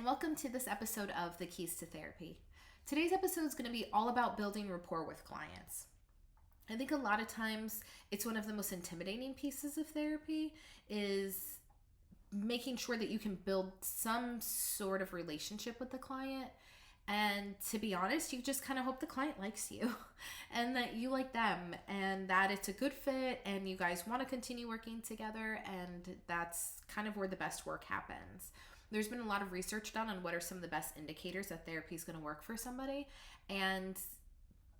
and welcome to this episode of The Keys to Therapy. Today's episode is going to be all about building rapport with clients. I think a lot of times it's one of the most intimidating pieces of therapy is making sure that you can build some sort of relationship with the client. And to be honest, you just kind of hope the client likes you and that you like them and that it's a good fit and you guys want to continue working together. And that's kind of where the best work happens. There's been a lot of research done on what are some of the best indicators that therapy is going to work for somebody. And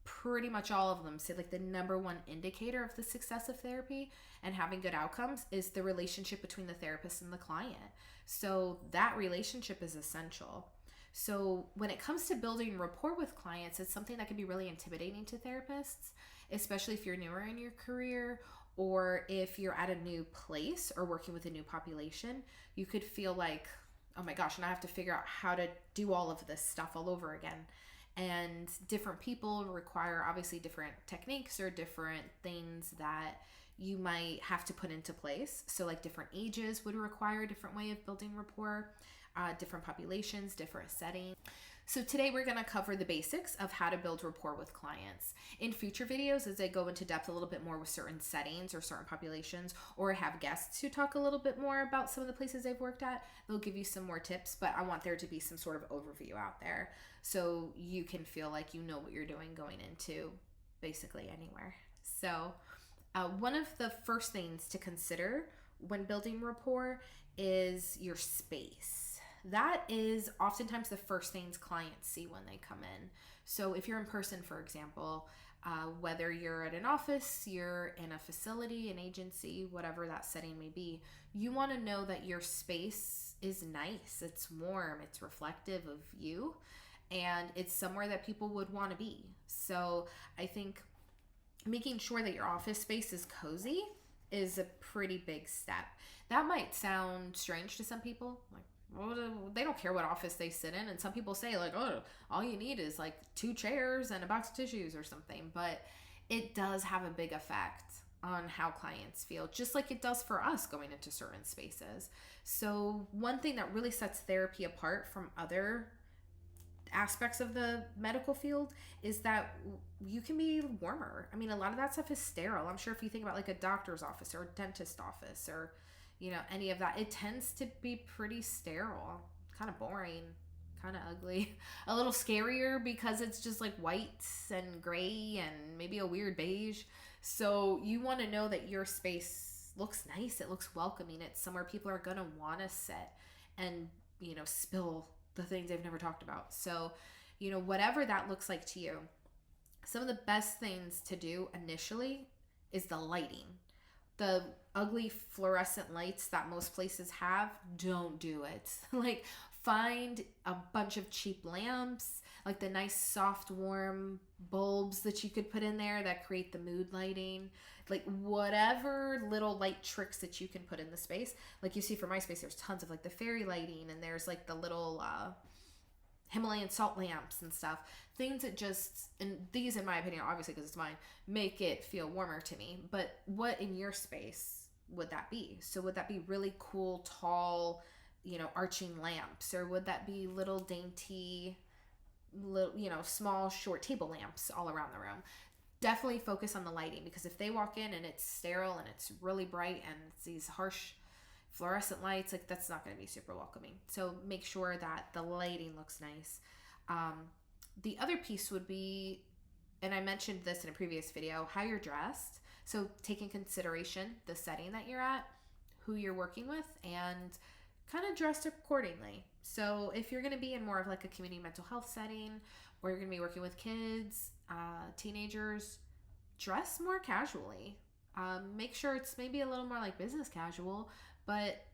pretty much all of them say like the number one indicator of the success of therapy and having good outcomes is the relationship between the therapist and the client. So that relationship is essential. So when it comes to building rapport with clients, it's something that can be really intimidating to therapists, especially if you're newer in your career or if you're at a new place or working with a new population. You could feel like, oh my gosh, and I have to figure out how to do all of this stuff all over again. And different people require obviously different techniques or different things that you might have to put into place. So like different ages would require a different way of building rapport. Different populations, different settings. So today we're going to cover the basics of how to build rapport with clients. In future videos, as I go into depth a little bit more with certain settings or certain populations, or have guests who talk a little bit more about some of the places they've worked at, they'll give you some more tips, but I want there to be some sort of overview out there so you can feel like you know what you're doing going into basically anywhere. So one of the first things to consider when building rapport is your space. That is oftentimes the first things clients see when they come in. So if you're in person, for example, whether you're at an office, you're in a facility, an agency, whatever that setting may be, you want to know that your space is nice, it's warm, it's reflective of you, and it's somewhere that people would want to be. So I think making sure that your office space is cozy is a pretty big step. That might sound strange to some people, like, well, they don't care what office they sit in. And some people say like, oh, all you need is like 2 chairs and a box of tissues or something. But it does have a big effect on how clients feel, just like it does for us going into certain spaces. So one thing that really sets therapy apart from other aspects of the medical field is that you can be warmer. I mean, a lot of that stuff is sterile. I'm sure if you think about like a doctor's office or a dentist office or any of that, it tends to be pretty sterile, kind of boring, kind of ugly, a little scarier because it's just like white and gray and maybe a weird beige. So you want to know that your space looks nice, it looks welcoming, it's somewhere people are going to want to sit and, spill the things they've never talked about. So, whatever that looks like to you, some of the best things to do initially is the lighting. The ugly fluorescent lights that most places have, don't do it. Like, find a bunch of cheap lamps, like the nice soft warm bulbs that you could put in there that create the mood lighting, like whatever little light tricks that you can put in the space. Like you see for my space, there's tons of like the fairy lighting and there's like the little Himalayan salt lamps and stuff, things that just, and these in my opinion, obviously because it's mine, make it feel warmer to me. But what in your space would that be? So would that be really cool, tall, arching lamps, or would that be little dainty, little, small, short table lamps all around the room? Definitely focus on the lighting, because if they walk in and it's sterile and it's really bright and it's these harsh fluorescent lights, like that's not going to be super welcoming. So make sure that the lighting looks nice. The other piece would be, and I mentioned this in a previous video, how you're dressed. So take in consideration the setting that you're at, who you're working with, and kind of dressed accordingly. So if you're going to be in more of like a community mental health setting, or you're going to be working with kids, teenagers, dress more casually. Make sure it's maybe a little more like business casual, but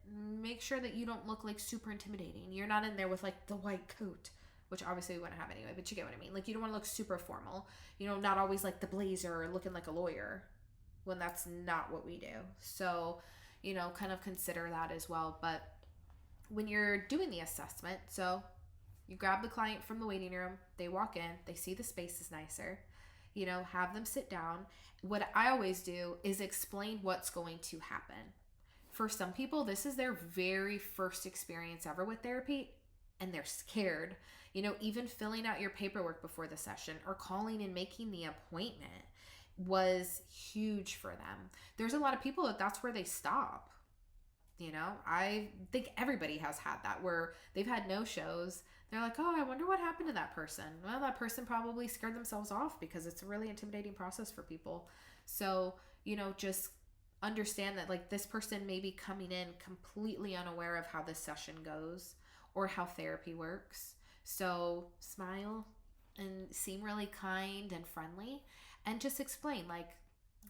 make sure that you don't look like super intimidating. You're not in there with like the white coat, which obviously we wouldn't have anyway, but you get what I mean. Like you don't want to look super formal, not always like the blazer looking like a lawyer when that's not what we do. So, kind of consider that as well. But when you're doing the assessment, so you grab the client from the waiting room, they walk in, they see the space is nicer, have them sit down. What I always do is explain what's going to happen. For some people, this is their very first experience ever with therapy. and they're scared. Even filling out your paperwork before the session or calling and making the appointment was huge for them. There's a lot of people that's where they stop. I think everybody has had that where they've had no shows. They're like, oh, I wonder what happened to that person. Well, that person probably scared themselves off because it's a really intimidating process for people. So, just understand that like this person may be coming in completely unaware of how this session goes or how therapy works. So smile and seem really kind and friendly and just explain. Like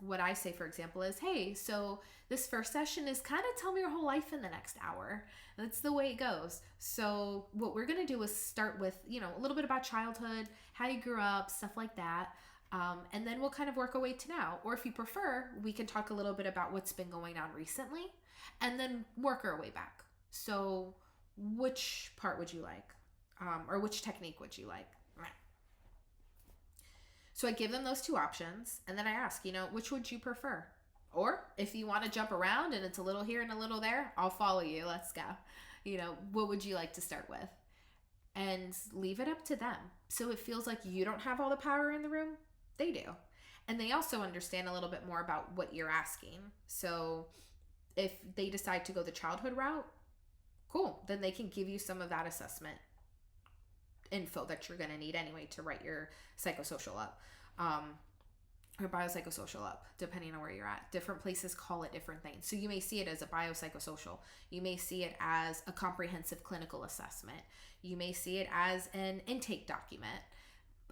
what I say, for example, is, hey, so this first session is kind of tell me your whole life in the next hour. That's the way it goes. So what we're going to do is start with, a little bit about childhood, how you grew up, stuff like that. And then we'll kind of work our way to now. Or if you prefer, we can talk a little bit about what's been going on recently and then work our way back. So which part would you like? Or which technique would you like? So I give them those two options and then I ask, which would you prefer? Or if you want to jump around and it's a little here and a little there, I'll follow you. Let's go. What would you like to start with? And leave it up to them. So it feels like you don't have all the power in the room. They do. And they also understand a little bit more about what you're asking. So if they decide to go the childhood route, cool. Then they can give you some of that assessment info that you're going to need anyway to write your psychosocial up, or biopsychosocial up, depending on where you're at. Different places call it different things. So you may see it as a biopsychosocial. You may see it as a comprehensive clinical assessment. You may see it as an intake document.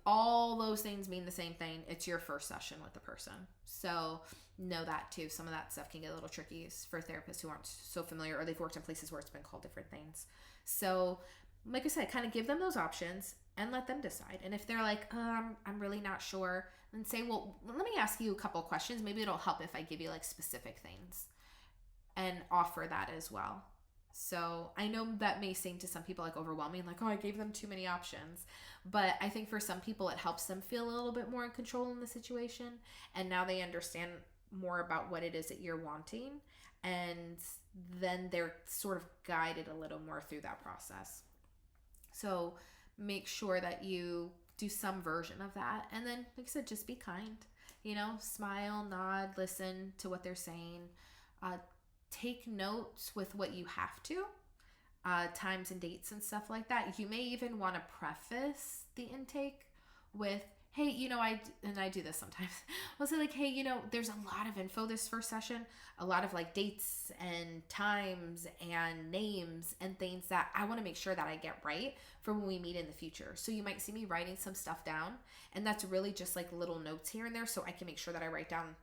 All those things mean the same thing. It's your first session with the person. So know that too. Some of that stuff can get a little tricky for therapists who aren't so familiar or they've worked in places where it's been called different things. So like I said, kind of give them those options and let them decide. And if they're like, I'm really not sure, then say, well, let me ask you a couple of questions. Maybe it'll help if I give you like specific things and offer that as well. So I know that may seem to some people like overwhelming, like, oh, I gave them too many options. But I think for some people, it helps them feel a little bit more in control in the situation. And now they understand more about what it is that you're wanting. And then they're sort of guided a little more through that process. So make sure that you do some version of that. And then, like I said, just be kind, smile, nod, listen to what they're saying. Take notes with what you have to, times and dates and stuff like that. You may even want to preface the intake with, hey, I do this sometimes. I'll say like, hey, there's a lot of info this first session, a lot of like dates and times and names and things that I want to make sure that I get right for when we meet in the future. So you might see me writing some stuff down, and that's really just like little notes here and there so I can make sure that I write down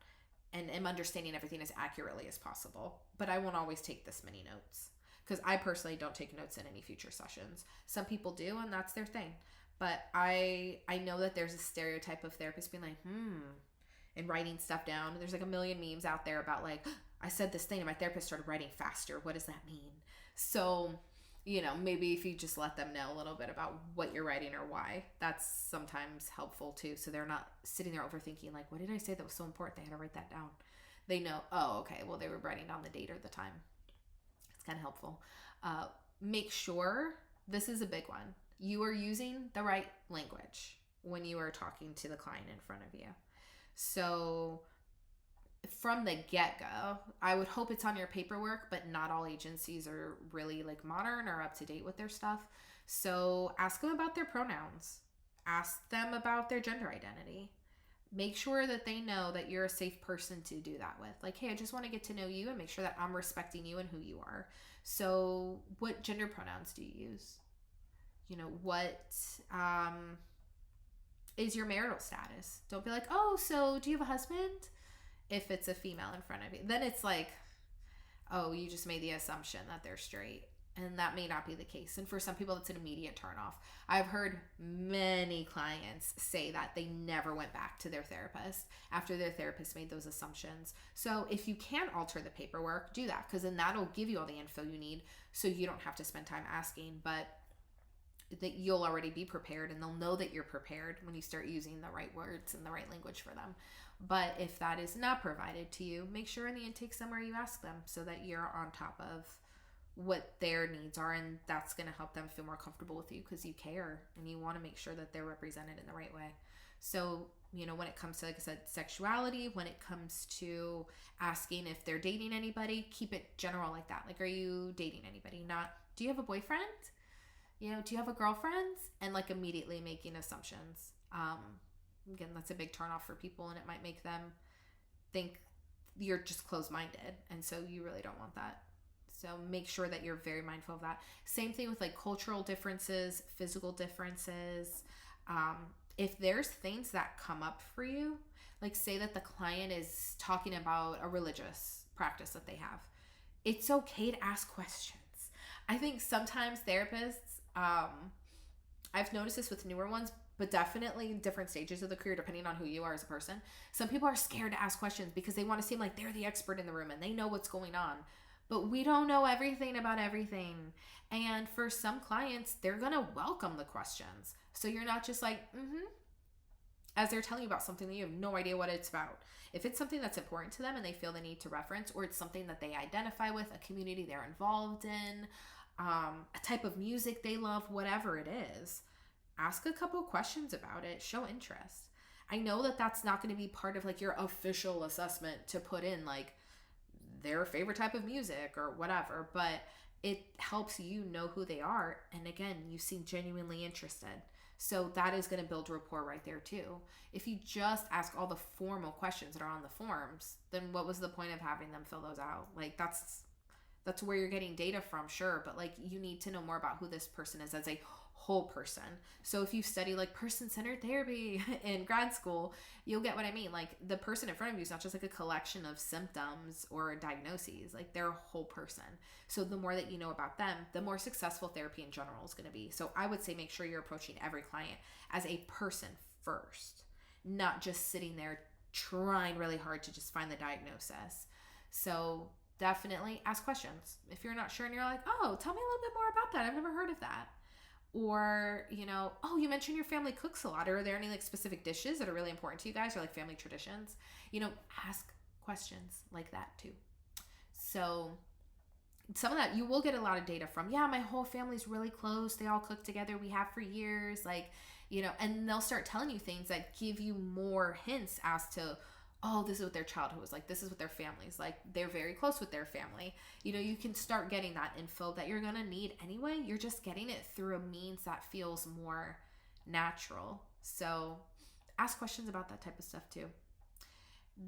and am understanding everything as accurately as possible. But I won't always take this many notes because I personally don't take notes in any future sessions. Some people do, and that's their thing. But I know that there's a stereotype of therapists being like, and writing stuff down. There's like a million memes out there about like, I said this thing and my therapist started writing faster. What does that mean? So, maybe if you just let them know a little bit about what you're writing or why, that's sometimes helpful too. So they're not sitting there overthinking like, what did I say that was so important? They had to write that down. They know, oh, okay, well, they were writing down the date or the time. It's kind of helpful. Make sure, this is a big one, you are using the right language when you are talking to the client in front of you. So from the get-go, I would hope it's on your paperwork, but not all agencies are really like modern or up to date with their stuff. So ask them about their pronouns. Ask them about their gender identity. Make sure that they know that you're a safe person to do that with. Like, hey, I just want to get to know you and make sure that I'm respecting you and who you are. So what gender pronouns do you use? What is your marital status? Don't be like, oh, so do you have a husband? If it's a female in front of you, then it's like, oh, you just made the assumption that they're straight. And that may not be the case. And for some people, it's an immediate turnoff. I've heard many clients say that they never went back to their therapist after their therapist made those assumptions. So if you can alter the paperwork, do that, because then that'll give you all the info you need so you don't have to spend time asking, but that you'll already be prepared and they'll know that you're prepared when you start using the right words and the right language for them. But if that is not provided to you, make sure in the intake somewhere you ask them so that you're on top of what their needs are, and that's going to help them feel more comfortable with you because you care and you want to make sure that they're represented in the right way. So, when it comes to, like I said, sexuality, when it comes to asking if they're dating anybody, keep it general like that. Like, are you dating anybody? Not, do you have a boyfriend? Do you have a girlfriend? And like immediately making assumptions. Again, that's a big turnoff for people, and it might make them think you're just closed-minded, and so you really don't want that. So make sure that you're very mindful of that. Same thing with like cultural differences, physical differences. If there's things that come up for you, like say that the client is talking about a religious practice that they have, it's okay to ask questions. I think sometimes therapists, I've noticed this with newer ones, but definitely different stages of the career, depending on who you are as a person. Some people are scared to ask questions because they want to seem like they're the expert in the room and they know what's going on. But we don't know everything about everything. And for some clients, they're going to welcome the questions. So you're not just like, as they're telling you about something that you have no idea what it's about. If it's something that's important to them and they feel the need to reference, or it's something that they identify with, a community they're involved in, a type of music they love, whatever it is, ask a couple questions about it, show interest. I know that that's not going to be part of like your official assessment to put in like their favorite type of music or whatever, but it helps you know who they are. And again, you seem genuinely interested. So that is going to build rapport right there too. If you just ask all the formal questions that are on the forms, then what was the point of having them fill those out? Like that's where you're getting data from, sure, but like you need to know more about who this person is as a whole person. So if you study like person-centered therapy in grad school, you'll get what I mean. Like the person in front of you is not just like a collection of symptoms or diagnoses, like they're a whole person. So the more that you know about them, the more successful therapy in general is going to be. So I would say make sure you're approaching every client as a person first, not just sitting there trying really hard to just find the diagnosis. So definitely ask questions. If you're not sure and you're like, oh, tell me a little bit more about that. I've never heard of that. Or, oh, you mentioned your family cooks a lot. Are there any like specific dishes that are really important to you guys or like family traditions? Ask questions like that too. So some of that you will get a lot of data from. Yeah, my whole family's really close. They all cook together. We have for years. And they'll start telling you things that give you more hints as to, oh, this is what their childhood was like. This is what their family's like. They're very close with their family. You can start getting that info that you're going to need anyway. You're just getting it through a means that feels more natural. So ask questions about that type of stuff too.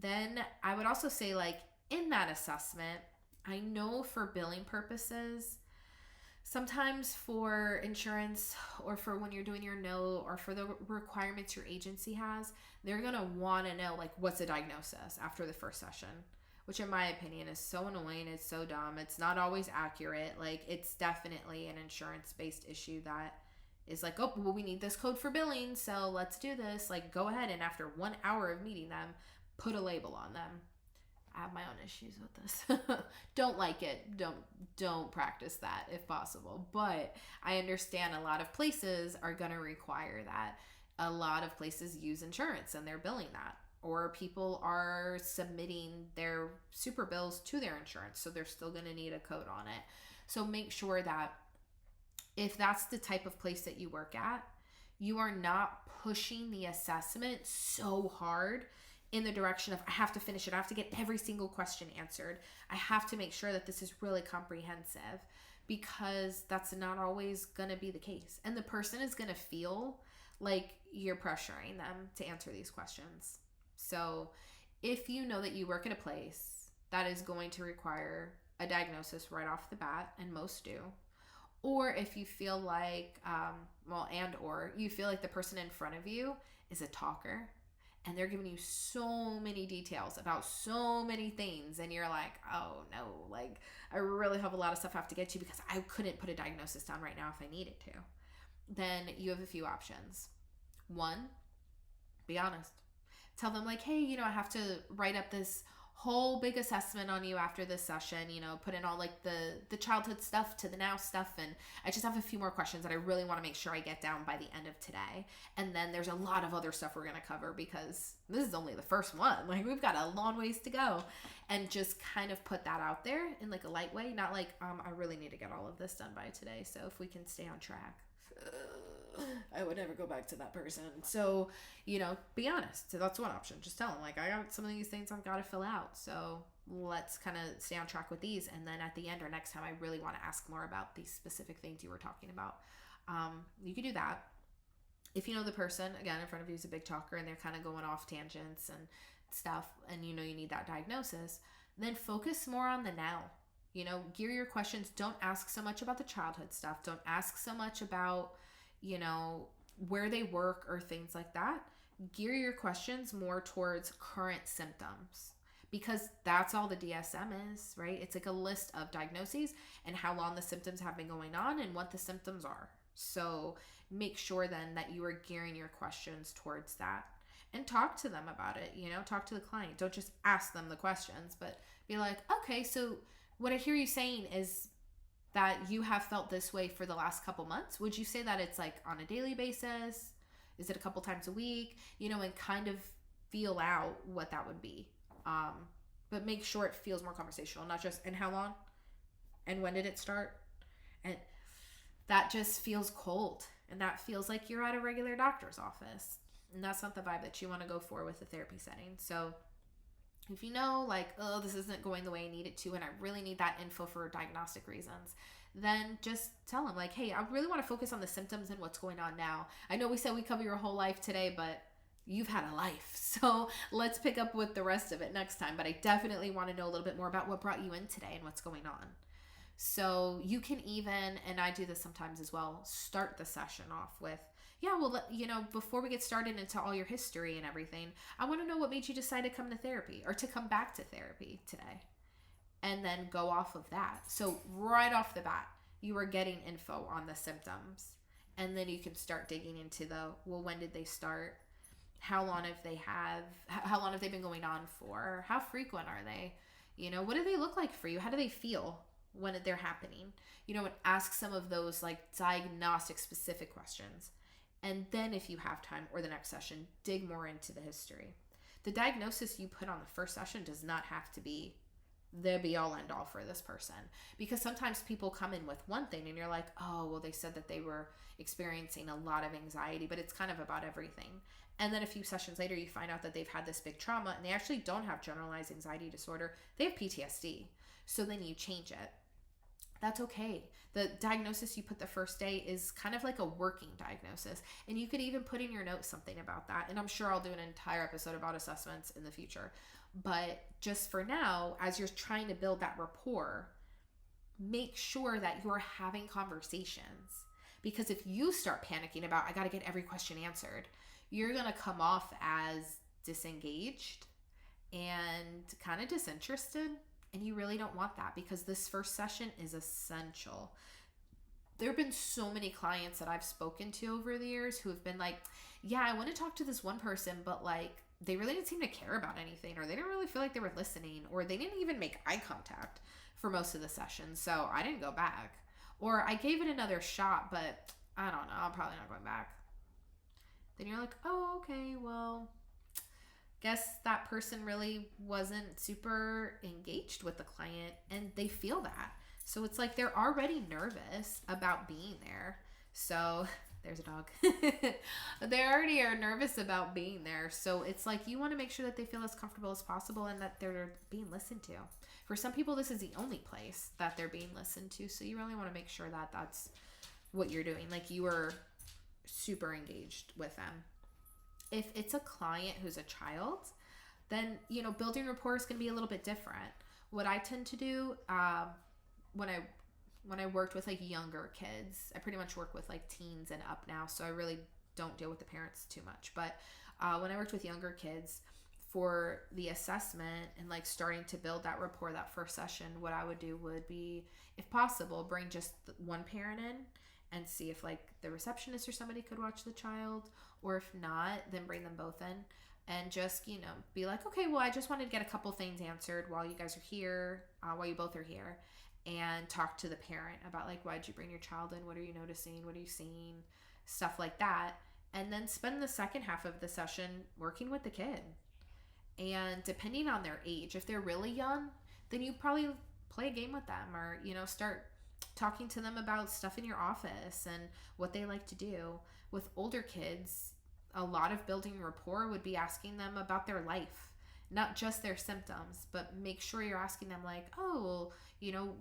Then I would also say like in that assessment, I know for billing purposes, sometimes for insurance or for when you're doing your note or for the requirements your agency has, they're going to want to know like what's a diagnosis after the first session, which in my opinion is so annoying. It's so dumb. It's not always accurate. Like it's definitely an insurance-based issue that is like, oh, well, we need this code for billing, so let's do this. Like go ahead and after 1 hour of meeting them, put a label on them. I have my own issues with this. Don't like it. Don't practice that if possible. But I understand a lot of places are going to require that. A lot of places use insurance and they're billing that. Or people are submitting their super bills to their insurance, so they're still going to need a code on it. So make sure that if that's the type of place that you work at, you are not pushing the assessment so hard in the direction of I have to finish it. I have to get every single question answered. I have to make sure that this is really comprehensive, because that's not always going to be the case. And the person is going to feel like you're pressuring them to answer these questions. So if you know that you work at a place that is going to require a diagnosis right off the bat, and most do, or if you feel like, or you feel like the person in front of you is a talker, and they're giving you so many details about so many things, and you're like, oh no, like I really have a lot of stuff I have to get to because I couldn't put a diagnosis down right now if I needed to, then you have a few options. One, be honest. Tell them like, hey, I have to write up this whole big assessment on you after this session, put in all like the childhood stuff to the now stuff, and I just have a few more questions that I really want to make sure I get down by the end of today. And then there's a lot of other stuff we're going to cover because this is only the first one. Like we've got a long ways to go. and just kind of put that out there in like a light way, not like, I really need to get all of this done by today, so if we can stay on track. I would never go back to that person. So, be honest. So that's one option. Just tell them, like, I got some of these things I've got to fill out. So let's kind of stay on track with these. And then at the end or next time, I really want to ask more about these specific things you were talking about. You can do that. If you know the person, again, in front of you is a big talker and they're kind of going off tangents and stuff, and you need that diagnosis, then focus more on the now. Gear your questions. Don't ask so much about the childhood stuff. Don't ask so much about, where they work or things like that. Gear your questions more towards current symptoms, because that's all the DSM is, right? It's like a list of diagnoses and how long the symptoms have been going on and what the symptoms are. So make sure then that you are gearing your questions towards that, and talk to them about it. Talk to the client. Don't just ask them the questions, but be like, okay, so what I hear you saying is that you have felt this way for the last couple months. Would you say that it's like on a daily basis? Is it a couple times a week? And kind of feel out what that would be. But make sure it feels more conversational, not just, and how long? And when did it start? And that just feels cold. And that feels like you're at a regular doctor's office. And that's not the vibe that you want to go for with a therapy setting. So if like, oh, this isn't going the way I need it to, and I really need that info for diagnostic reasons, then just tell them, like, hey, I really want to focus on the symptoms and what's going on now. I know we said we cover your whole life today, but you've had a life. So let's pick up with the rest of it next time. But I definitely want to know a little bit more about what brought you in today and what's going on. So you can even, and I do this sometimes as well, start the session off with, yeah, well, before we get started into all your history and everything, I want to know what made you decide to come to therapy or to come back to therapy today. And then go off of that. So right off the bat, you are getting info on the symptoms. And then you can start digging into when did they start? How long have they been going on for? How frequent are they? What do they look like for you? How do they feel when they're happening? And ask some of those like diagnostic specific questions. And then if you have time, or the next session, dig more into the history. The diagnosis you put on the first session does not have to be the be all end all for this person, because sometimes people come in with one thing and you're like, oh, well, they said that they were experiencing a lot of anxiety, but it's kind of about everything. And then a few sessions later, you find out that they've had this big trauma and they actually don't have generalized anxiety disorder. They have PTSD. So then you change it. That's okay. The diagnosis you put the first day is kind of like a working diagnosis. And you could even put in your notes something about that. And I'm sure I'll do an entire episode about assessments in the future. But just for now, as you're trying to build that rapport, make sure that you're having conversations. Because if you start panicking about, I got to get every question answered, you're going to come off as disengaged and kind of disinterested. And you really don't want that, because this first session is essential. There have been so many clients that I've spoken to over the years who have been like, yeah, I want to talk to this one person, but like they really didn't seem to care about anything, or they didn't really feel like they were listening, or they didn't even make eye contact for most of the session. So I didn't go back, or I gave it another shot, but I don't know, I'm probably not going back. Then you're like, oh, okay, well, guess that person really wasn't super engaged with the client, and they feel that. So it's like they're already nervous about being there. So there's a dog. They already are nervous about being there. So it's like you want to make sure that they feel as comfortable as possible and that they're being listened to. For some people, this is the only place that they're being listened to. So you really want to make sure that that's what you're doing. Like you are super engaged with them. If it's a client who's a child, then, building rapport is going to be a little bit different. What I tend to do when I worked with like younger kids, I pretty much work with like teens and up now, so I really don't deal with the parents too much. But when I worked with younger kids for the assessment and like starting to build that rapport that first session, what I would do would be, if possible, bring just one parent in and see if like the receptionist or somebody could watch the child, or if not, then bring them both in and just, be like, okay, well, I just wanted to get a couple things answered while you guys are here, while you both are here, and talk to the parent about like, why'd you bring your child in? What are you noticing? What are you seeing? Stuff like that. And then spend the second half of the session working with the kid And depending on their age, if they're really young, then you probably play a game with them, or, start talking to them about stuff in your office and what they like to do. With older kids, a lot of building rapport would be asking them about their life, not just their symptoms, but make sure you're asking them, like, oh,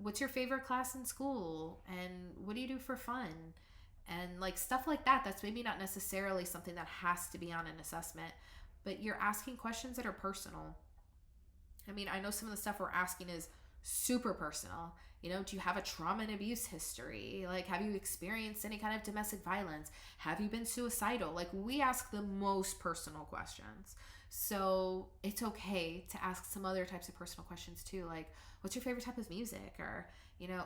what's your favorite class in school? And what do you do for fun? And like stuff like that. That's maybe not necessarily something that has to be on an assessment, but you're asking questions that are personal. I mean, I know some of the stuff we're asking is super personal. Do you have a trauma and abuse history? Like, have you experienced any kind of domestic violence? Have you been suicidal? Like, we ask the most personal questions. So it's okay to ask some other types of personal questions too. Like, what's your favorite type of music? Or,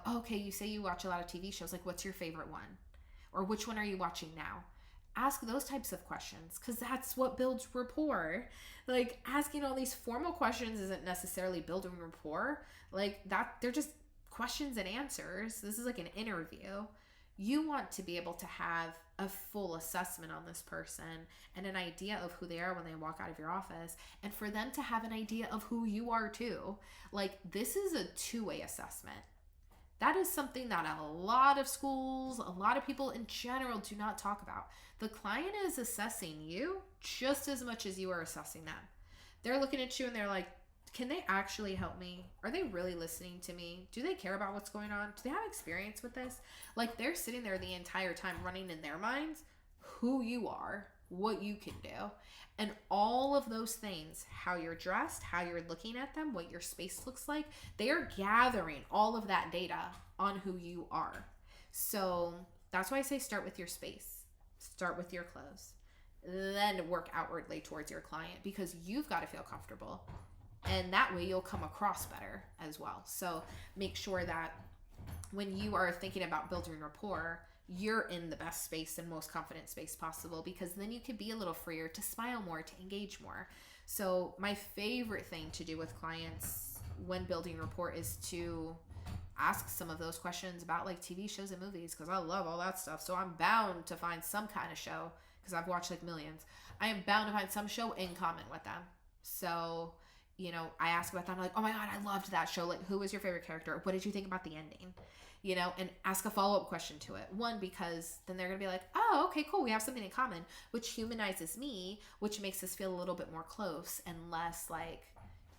okay, you say you watch a lot of TV shows. Like, what's your favorite one? Or which one are you watching now? Ask those types of questions, because that's what builds rapport. Like, asking all these formal questions isn't necessarily building rapport. Like, that they're just questions and answers. This is like an interview. You want to be able to have a full assessment on this person and an idea of who they are when they walk out of your office, and for them to have an idea of who you are too. Like, this is a two-way assessment. That is something that a lot of schools, a lot of people in general do not talk about. The client is assessing you just as much as you are assessing them. They're looking at you and they're like, can they actually help me? Are they really listening to me? Do they care about what's going on? Do they have experience with this? Like, they're sitting there the entire time running in their minds who you are, what you can do, and all of those things, how you're dressed, how you're looking at them, what your space looks like. They are gathering all of that data on who you are. So that's why I say start with your space, start with your clothes, then work outwardly towards your client, because you've got to feel comfortable. And that way you'll come across better as well. So make sure that when you are thinking about building rapport, you're in the best space and most confident space possible, because then you can be a little freer to smile more, to engage more. So my favorite thing to do with clients when building rapport is to ask some of those questions about like TV shows and movies, because I love all that stuff. So I'm bound to find some kind of show, because I've watched like millions. I am bound to find some show in common with them. So I ask about them, like, oh my God, I loved that show. Like, who was your favorite character? What did you think about the ending? And ask a follow-up question to it. One, because then they're going to be like, oh, okay, cool. We have something in common, which humanizes me, which makes us feel a little bit more close and less like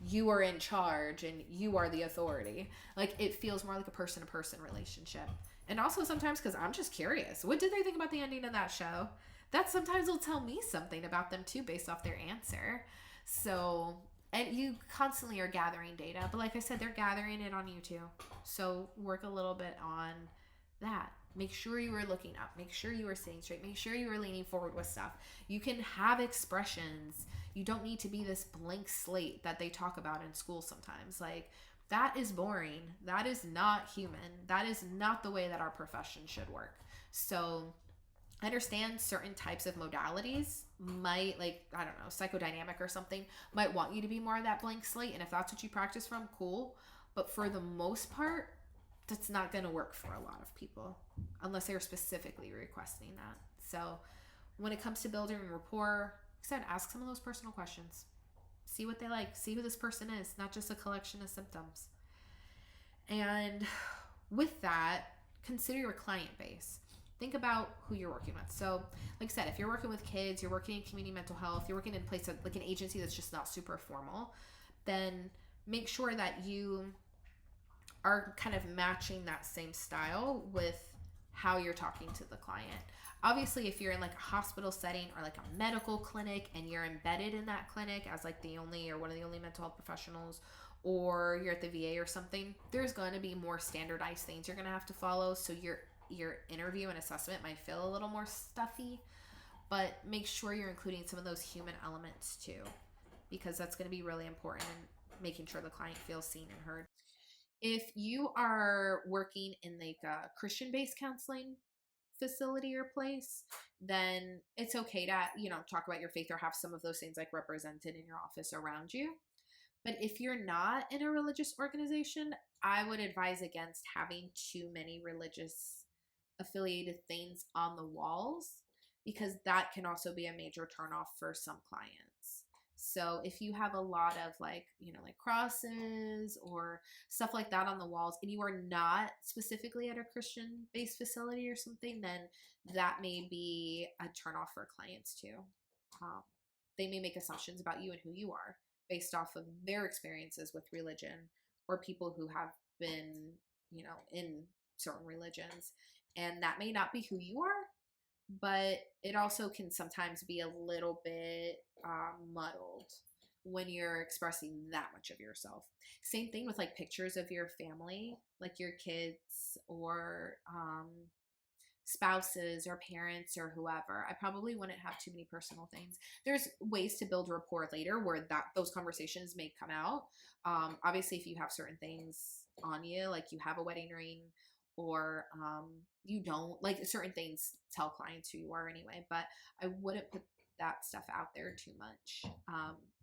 you are in charge and you are the authority. Like, it feels more like a person-to-person relationship. And also sometimes because I'm just curious, what did they think about the ending of that show? That sometimes will tell me something about them too based off their answer. So, and you constantly are gathering data, but like I said, they're gathering it on you too. So work a little bit on that. Make sure you are looking up. Make sure you are sitting straight. Make sure you are leaning forward with stuff. You can have expressions. You don't need to be this blank slate that they talk about in school sometimes. Like, that is boring. That is not human. That is not the way that our profession should work. So I understand certain types of modalities might, like, I don't know, psychodynamic or something, might want you to be more of that blank slate. And if that's what you practice from, cool. But for the most part, that's not going to work for a lot of people unless they're specifically requesting that. So when it comes to building rapport, like I said, ask some of those personal questions. See what they like. See who this person is, not just a collection of symptoms. And with that, consider your client base. Think about who you're working with. So, like I said, if you're working with kids, you're working in community mental health, you're working in a place like an agency that's just not super formal, then make sure that you are kind of matching that same style with how you're talking to the client. Obviously, if you're in like a hospital setting or like a medical clinic and you're embedded in that clinic as like the only or one of the only mental health professionals, or you're at the VA or something, there's going to be more standardized things you're going to have to follow. So your interview and assessment might feel a little more stuffy, but make sure you're including some of those human elements too, because that's going to be really important in making sure the client feels seen and heard. If you are working in like a Christian-based counseling facility or place, then it's okay to, talk about your faith or have some of those things like represented in your office around you. But if you're not in a religious organization, I would advise against having too many religious affiliated things on the walls, because that can also be a major turnoff for some clients. So if you have a lot of like, like crosses or stuff like that on the walls, and you are not specifically at a Christian based facility or something, then that may be a turnoff for clients too. Um, they may make assumptions about you and who you are based off of their experiences with religion, or people who have been, in certain religions. And that may not be who you are, but it also can sometimes be a little bit muddled when you're expressing that much of yourself. Same thing with like pictures of your family, like your kids or spouses or parents or whoever. I probably wouldn't have too many personal things. There's ways to build rapport later where those conversations may come out. Obviously, if you have certain things on you, like you have a wedding ring, or you don't, like certain things tell clients who you are anyway, but I wouldn't put that stuff out there too much.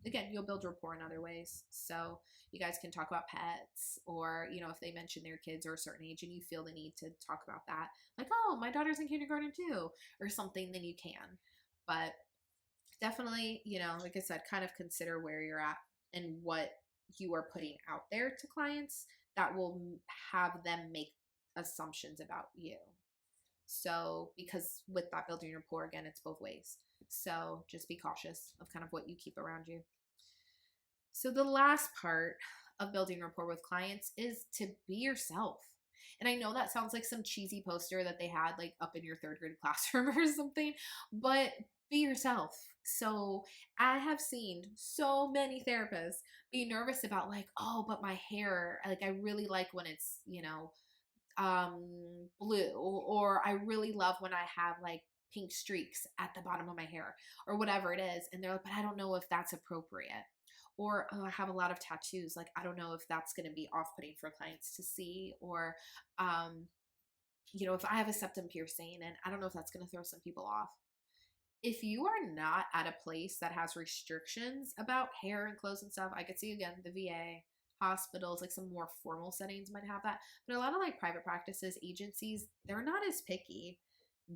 Again, you'll build rapport in other ways. So you guys can talk about pets, or, if they mention their kids are a certain age and you feel the need to talk about that, like, oh, my daughter's in kindergarten too, or something, then you can. But definitely, like I said, kind of consider where you're at and what you are putting out there to clients that will have them make assumptions about you. So, because with that building rapport, again, it's both ways. So, just be cautious of kind of what you keep around you. So, the last part of building rapport with clients is to be yourself. And I know that sounds like some cheesy poster that they had like up in your third grade classroom or something, but be yourself. So I have seen so many therapists be nervous about like, oh, but my hair, like I really like when it's, blue, or I really love when I have like pink streaks at the bottom of my hair or whatever it is. And they're like, but I don't know if that's appropriate. Or, oh, I have a lot of tattoos. Like, I don't know if that's going to be off putting for clients to see. Or, if I have a septum piercing, and I don't know if that's going to throw some people off. If you are not at a place that has restrictions about hair and clothes and stuff, I could see again the VA, hospitals, like some more formal settings might have that. But a lot of like private practices, agencies, they're not as picky.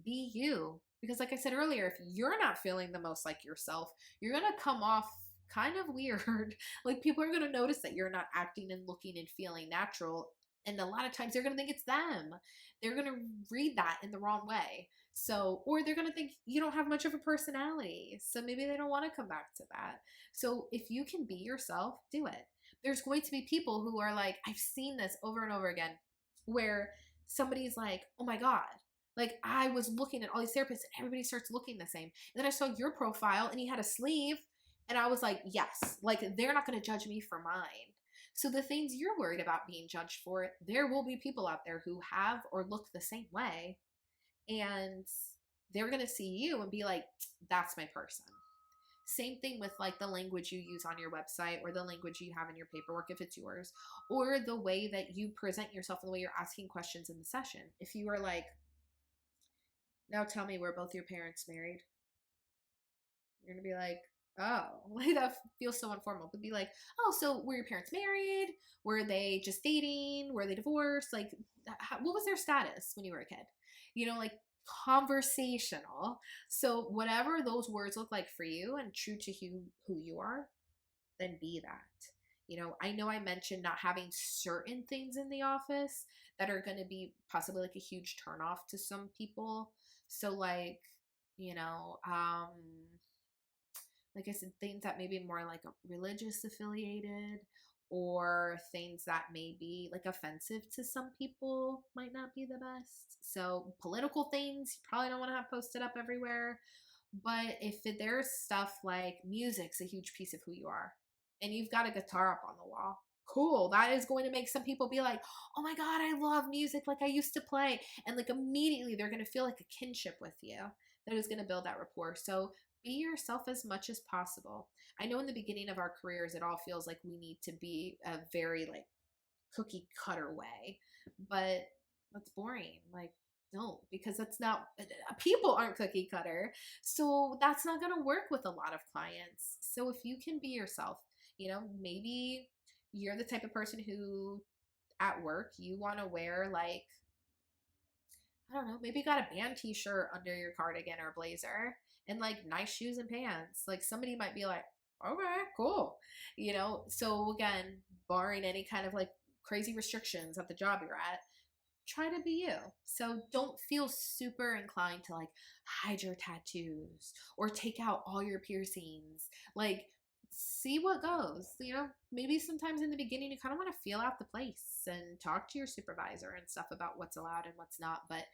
Be you. Because like I said earlier, if you're not feeling the most like yourself, you're going to come off kind of weird. Like people are going to notice that you're not acting and looking and feeling natural. And a lot of times they're going to think it's them. They're going to read that in the wrong way. So, or they're going to think you don't have much of a personality. So maybe they don't want to come back to that. So if you can be yourself, do it. There's going to be people who are like, I've seen this over and over again, where somebody's like, oh my God, like I was looking at all these therapists and everybody starts looking the same. And then I saw your profile and you had a sleeve. And I was like, yes, like they're not going to judge me for mine. So the things you're worried about being judged for, there will be people out there who have or look the same way. And they're going to see you and be like, that's my person. Same thing with like the language you use on your website, or the language you have in your paperwork if it's yours, or the way that you present yourself and the way you're asking questions in the session. If you are like, now tell me, were both your parents married? You're going to be like, oh, like that feels so informal. But be like, oh, so were your parents married? Were they just dating? Were they divorced? Like, what was their status when you were a kid? Like conversational. So whatever those words look like for you and true to who you are, then be that. I know I mentioned not having certain things in the office that are going to be possibly like a huge turnoff to some people. So like, like I said, things that may be more like religious affiliated, or things that may be like offensive to some people might not be the best. So political things you probably don't want to have posted up everywhere. But if there's stuff like music's a huge piece of who you are, and you've got a guitar up on the wall, cool. That is going to make some people be like, oh my God, I love music like I used to play. And like immediately they're going to feel like a kinship with you. That is going to build that rapport. So be yourself as much as possible. I know in the beginning of our careers, it all feels like we need to be a very like cookie cutter way, but that's boring. Like, don't, because that's not, people aren't cookie cutter. So that's not going to work with a lot of clients. So if you can be yourself, maybe you're the type of person who at work, you want to wear like, I don't know, maybe you got a band t-shirt under your cardigan or blazer and like nice shoes and pants. Like somebody might be like, Okay, cool. So again, barring any kind of like crazy restrictions at the job you're at, try to be you. So don't feel super inclined to like hide your tattoos or take out all your piercings. Like, see what goes. Maybe sometimes in the beginning you kind of want to feel out the place and talk to your supervisor and stuff about what's allowed and what's not. But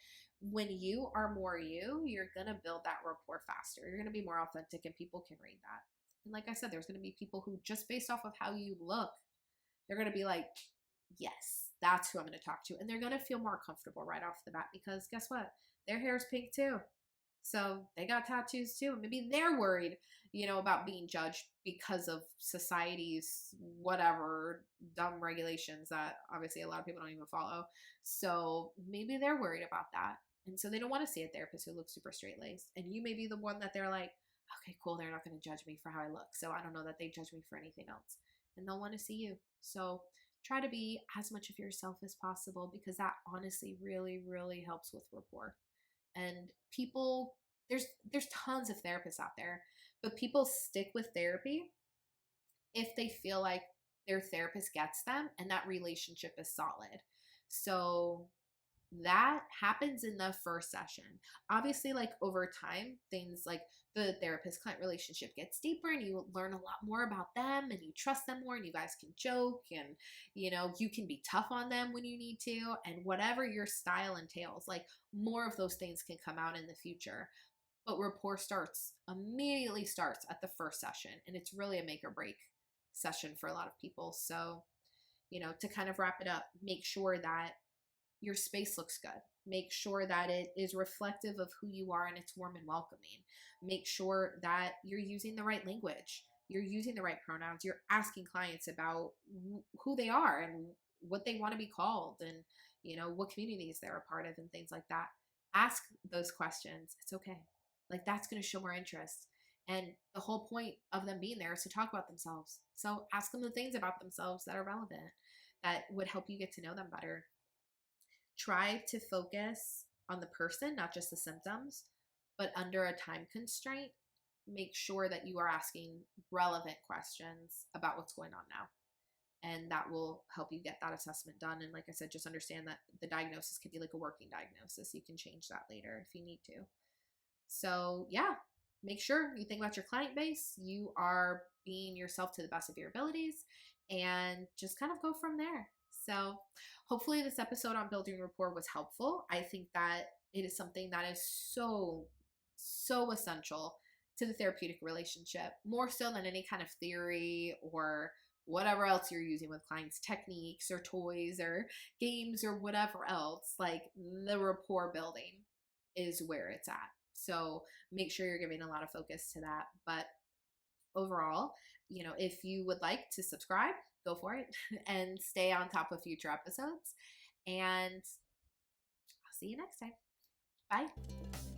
when you are more you, you're going to build that rapport faster. You're going to be more authentic and people can read that. And like I said, there's going to be people who just based off of how you look, they're going to be like, yes, that's who I'm going to talk to. And they're going to feel more comfortable right off the bat because guess what? Their hair is pink too. So they got tattoos too. Maybe they're worried, about being judged because of society's whatever dumb regulations that obviously a lot of people don't even follow. So maybe they're worried about that. And so they don't want to see a therapist who looks super straight laced. And you may be the one that they're like, okay, cool, they're not going to judge me for how I look. So I don't know that they judge me for anything else. And they'll want to see you. So try to be as much of yourself as possible because that honestly really, really helps with rapport. And people, there's tons of therapists out there, but people stick with therapy if they feel like their therapist gets them and that relationship is solid. So that happens in the first session. Obviously, like over time, things like the therapist client relationship gets deeper and you learn a lot more about them and you trust them more and you guys can joke and you can be tough on them when you need to and whatever your style entails, like more of those things can come out in the future. But rapport immediately starts at the first session and it's really a make or break session for a lot of people. So, to kind of wrap it up, make sure that your space looks good. Make sure that it is reflective of who you are and it's warm and welcoming. Make sure that you're using the right language. You're using the right pronouns. You're asking clients about who they are and what they want to be called and, what communities they're a part of and things like that. Ask those questions. It's okay. Like that's going to show more interest. And the whole point of them being there is to talk about themselves. So ask them the things about themselves that are relevant, that would help you get to know them better. Try to focus on the person, not just the symptoms, but under a time constraint, make sure that you are asking relevant questions about what's going on now. And that will help you get that assessment done. And like I said, just understand that the diagnosis could be like a working diagnosis. You can change that later if you need to. So, yeah, make sure you think about your client base. You are being yourself to the best of your abilities and just kind of go from there. So, hopefully, this episode on building rapport was helpful. I think that it is something that is so, so essential to the therapeutic relationship, more so than any kind of theory or whatever else you're using with clients, techniques or toys or games or whatever else. Like the rapport building is where it's at. So make sure you're giving a lot of focus to that. But overall, if you would like to subscribe, go for it and stay on top of future episodes. And I'll see you next time. Bye.